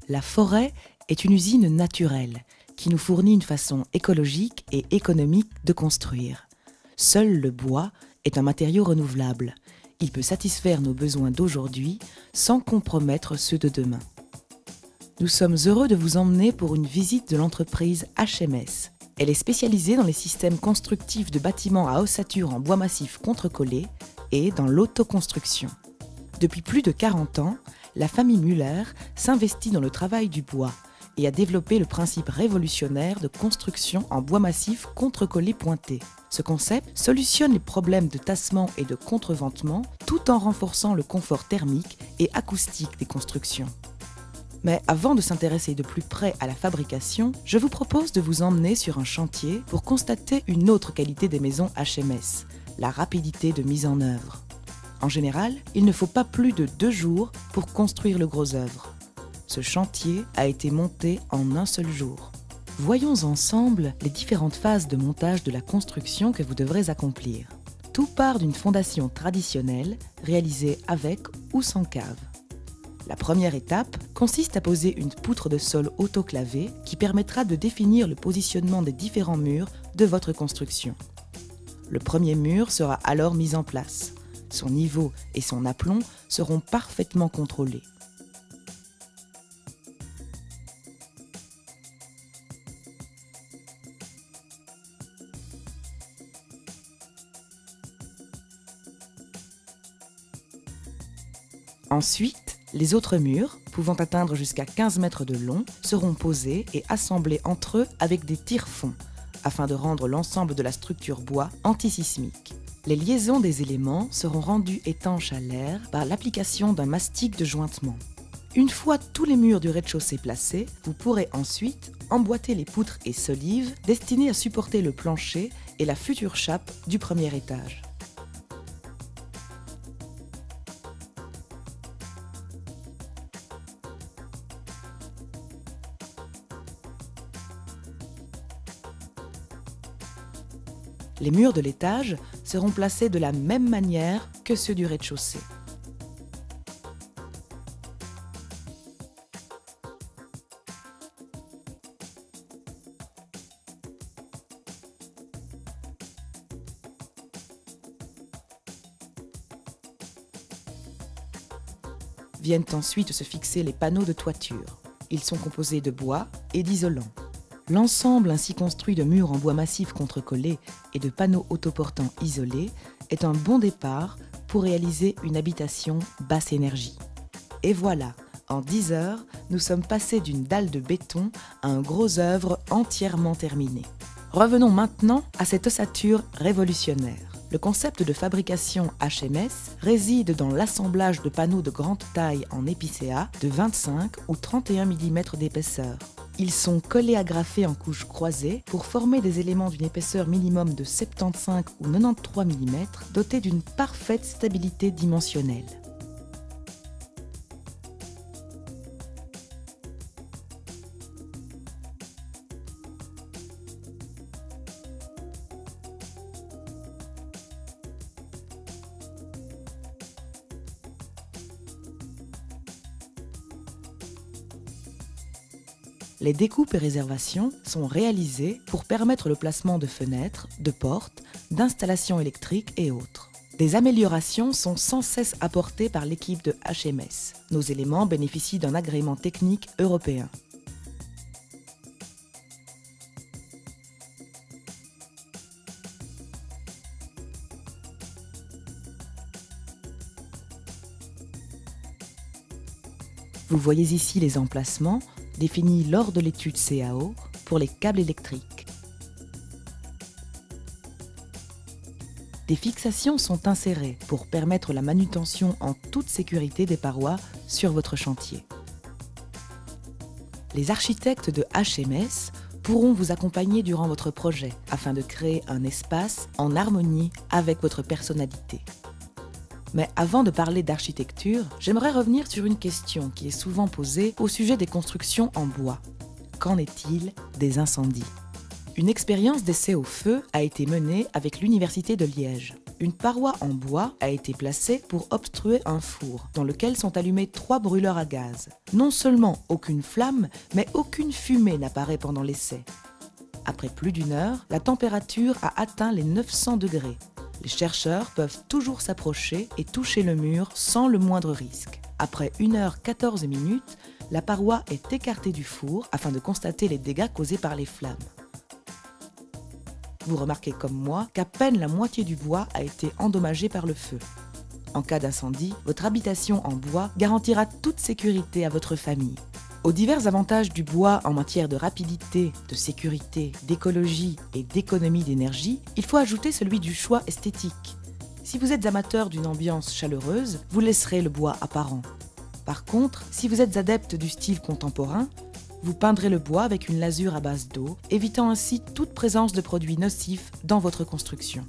La forêt est une usine naturelle qui nous fournit une façon écologique et économique de construire. Seul le bois est un matériau renouvelable. Il peut satisfaire nos besoins d'aujourd'hui sans compromettre ceux de demain. Nous sommes heureux de vous emmener pour une visite de l'entreprise HMS. Elle est spécialisée dans les systèmes constructifs de bâtiments à ossature en bois massif contrecollé et dans l'autoconstruction. Depuis plus de 40 ans, la famille Müller s'investit dans le travail du bois et a développé le principe révolutionnaire de construction en bois massif contrecollé pointé. Ce concept solutionne les problèmes de tassement et de contreventement tout en renforçant le confort thermique et acoustique des constructions. Mais avant de s'intéresser de plus près à la fabrication, je vous propose de vous emmener sur un chantier pour constater une autre qualité des maisons HMS, la rapidité de mise en œuvre. En général, il ne faut pas plus de 2 jours pour construire le gros œuvre. Ce chantier a été monté en un seul jour. Voyons ensemble les différentes phases de montage de la construction que vous devrez accomplir. Tout part d'une fondation traditionnelle réalisée avec ou sans cave. La première étape consiste à poser une poutre de sol autoclavée qui permettra de définir le positionnement des différents murs de votre construction. Le premier mur sera alors mis en place. Son niveau et son aplomb seront parfaitement contrôlés. Ensuite, les autres murs, pouvant atteindre jusqu'à 15 mètres de long, seront posés et assemblés entre eux avec des tire-fonds, afin de rendre l'ensemble de la structure bois antisismique. Les liaisons des éléments seront rendues étanches à l'air par l'application d'un mastic de jointement. Une fois tous les murs du rez-de-chaussée placés, vous pourrez ensuite emboîter les poutres et solives destinées à supporter le plancher et la future chape du premier étage. Les murs de l'étage seront placés de la même manière que ceux du rez-de-chaussée. Viennent ensuite se fixer les panneaux de toiture. Ils sont composés de bois et d'isolant. L'ensemble ainsi construit de murs en bois massif contrecollés et de panneaux autoportants isolés est un bon départ pour réaliser une habitation basse énergie. Et voilà, en 10 heures, nous sommes passés d'une dalle de béton à un gros œuvre entièrement terminé. Revenons maintenant à cette ossature révolutionnaire. Le concept de fabrication HMS réside dans l'assemblage de panneaux de grande taille en épicéa de 25 ou 31 mm d'épaisseur. Ils sont collés agrafés en couches croisées pour former des éléments d'une épaisseur minimum de 75 ou 93 mm dotés d'une parfaite stabilité dimensionnelle. Les découpes et réservations sont réalisées pour permettre le placement de fenêtres, de portes, d'installations électriques et autres. Des améliorations sont sans cesse apportées par l'équipe de HMS. Nos éléments bénéficient d'un agrément technique européen. Vous voyez ici les emplacements définis lors de l'étude CAO pour les câbles électriques. Des fixations sont insérées pour permettre la manutention en toute sécurité des parois sur votre chantier. Les architectes de HMS pourront vous accompagner durant votre projet afin de créer un espace en harmonie avec votre personnalité. Mais avant de parler d'architecture, j'aimerais revenir sur une question qui est souvent posée au sujet des constructions en bois. Qu'en est-il des incendies ? Une expérience d'essai au feu a été menée avec l'Université de Liège. Une paroi en bois a été placée pour obstruer un four dans lequel sont allumés 3 brûleurs à gaz. Non seulement aucune flamme, mais aucune fumée n'apparaît pendant l'essai. Après plus d'1 heure, la température a atteint les 900 degrés. Les chercheurs peuvent toujours s'approcher et toucher le mur sans le moindre risque. Après 1h14, la paroi est écartée du four afin de constater les dégâts causés par les flammes. Vous remarquez comme moi qu'à peine la moitié du bois a été endommagée par le feu. En cas d'incendie, votre habitation en bois garantira toute sécurité à votre famille. Aux divers avantages du bois en matière de rapidité, de sécurité, d'écologie et d'économie d'énergie, il faut ajouter celui du choix esthétique. Si vous êtes amateur d'une ambiance chaleureuse, vous laisserez le bois apparent. Par contre, si vous êtes adepte du style contemporain, vous peindrez le bois avec une lasure à base d'eau, évitant ainsi toute présence de produits nocifs dans votre construction.